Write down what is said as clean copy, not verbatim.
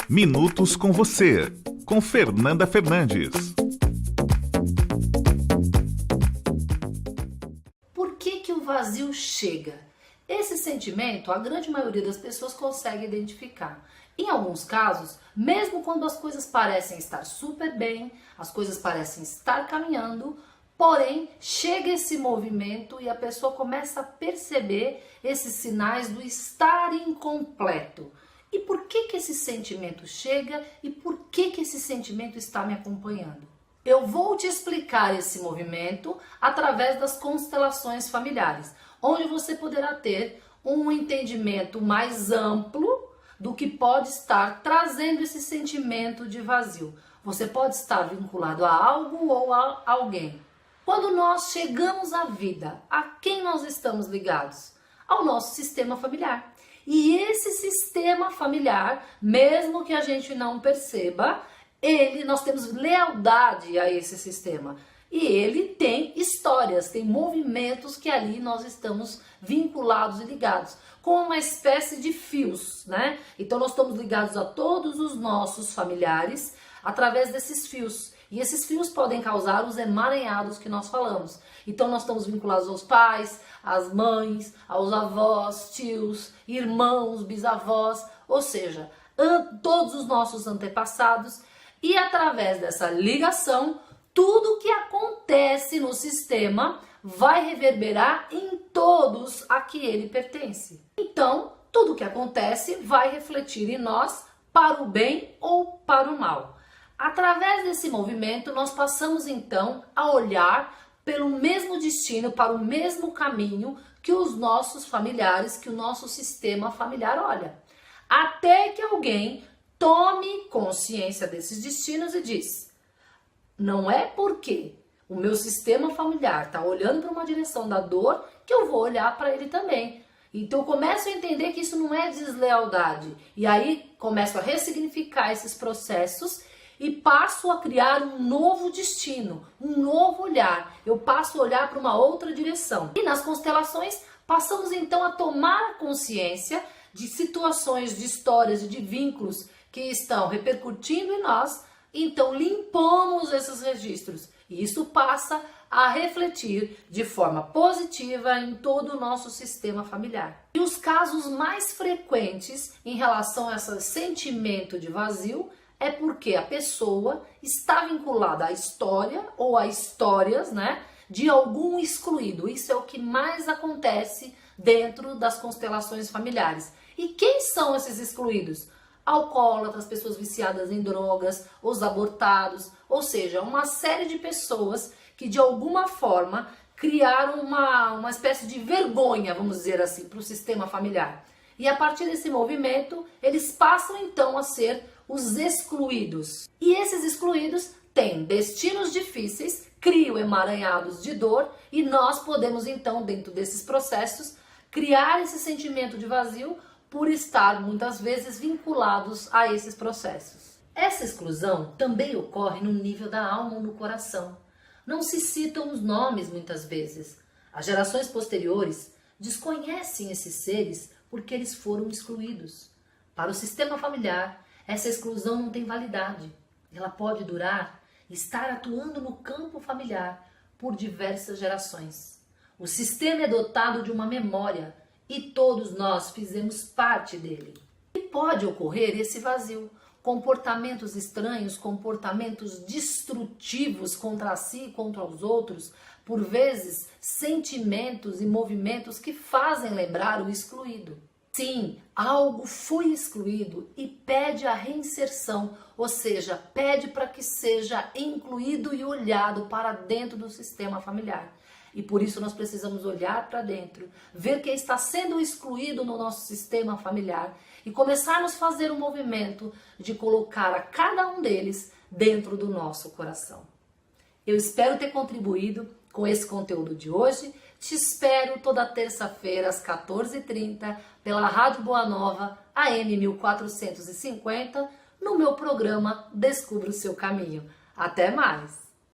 Minutos com você, com Fernanda Fernandes. Por que o vazio chega? Esse sentimento, a grande maioria das pessoas consegue identificar. Em alguns casos, mesmo quando as coisas parecem estar super bem, as coisas parecem estar caminhando, porém, chega esse movimento e a pessoa começa a perceber esses sinais do estar incompleto. E por que esse sentimento chega e por que esse sentimento está me acompanhando? Eu vou te explicar esse movimento através das constelações familiares, onde você poderá ter um entendimento mais amplo do que pode estar trazendo esse sentimento de vazio. Você pode estar vinculado a algo ou a alguém. Quando nós chegamos à vida, a quem nós estamos ligados? Ao nosso sistema familiar. E esse sistema familiar, mesmo que a gente não perceba, nós temos lealdade a esse sistema. E ele tem histórias, tem movimentos que ali nós estamos vinculados e ligados, com uma espécie de fios, né? Então nós estamos ligados a todos os nossos familiares através desses fios. E esses fios podem causar os emaranhados que nós falamos. Então nós estamos vinculados aos pais, às mães, aos avós, tios, irmãos, bisavós, ou seja, todos os nossos antepassados. E através dessa ligação, tudo que acontece no sistema vai reverberar em todos a que ele pertence. Então, tudo que acontece vai refletir em nós para o bem ou para o mal. Através desse movimento, nós passamos então a olhar pelo mesmo destino, para o mesmo caminho que os nossos familiares, que o nosso sistema familiar olha. Até que alguém tome consciência desses destinos e diz: não é porque o meu sistema familiar está olhando para uma direção da dor que eu vou olhar para ele também. Então eu começo a entender que isso não é deslealdade. E aí começo a ressignificar esses processos e passo a criar um novo destino, um novo olhar. Eu passo a olhar para uma outra direção. E nas constelações passamos então a tomar consciência de situações, de histórias e de vínculos que estão repercutindo em nós. Então limpamos esses registros e isso passa a refletir de forma positiva em todo o nosso sistema familiar. E os casos mais frequentes em relação a esse sentimento de vazio é porque a pessoa está vinculada à história ou a histórias, né, de algum excluído. Isso é o que mais acontece dentro das constelações familiares. E quem são esses excluídos? Alcoólatras, pessoas viciadas em drogas, os abortados, ou seja, uma série de pessoas que de alguma forma criaram uma espécie de vergonha, vamos dizer assim, para o sistema familiar. E a partir desse movimento, eles passam então a ser os excluídos. E esses excluídos têm destinos difíceis, criam emaranhados de dor e nós podemos então, dentro desses processos, criar esse sentimento de vazio por estar muitas vezes vinculados a esses processos. Essa exclusão também ocorre no nível da alma ou no coração. Não se citam os nomes muitas vezes. As gerações posteriores desconhecem esses seres porque eles foram excluídos. Para o sistema familiar, essa exclusão não tem validade. Ela pode durar e estar atuando no campo familiar por diversas gerações. O sistema é dotado de uma memória e todos nós fizemos parte dele. E pode ocorrer esse vazio, comportamentos estranhos, comportamentos destrutivos contra si e contra os outros, por vezes sentimentos e movimentos que fazem lembrar o excluído. Sim, algo foi excluído e pede a reinserção, ou seja, pede para que seja incluído e olhado para dentro do sistema familiar. E por isso nós precisamos olhar para dentro, ver quem está sendo excluído no nosso sistema familiar e começarmos a fazer um movimento de colocar a cada um deles dentro do nosso coração. Eu espero ter contribuído com esse conteúdo de hoje. Te espero toda terça-feira às 14h30 pela Rádio Boa Nova, AM 1450, no meu programa Descubra o Seu Caminho. Até mais!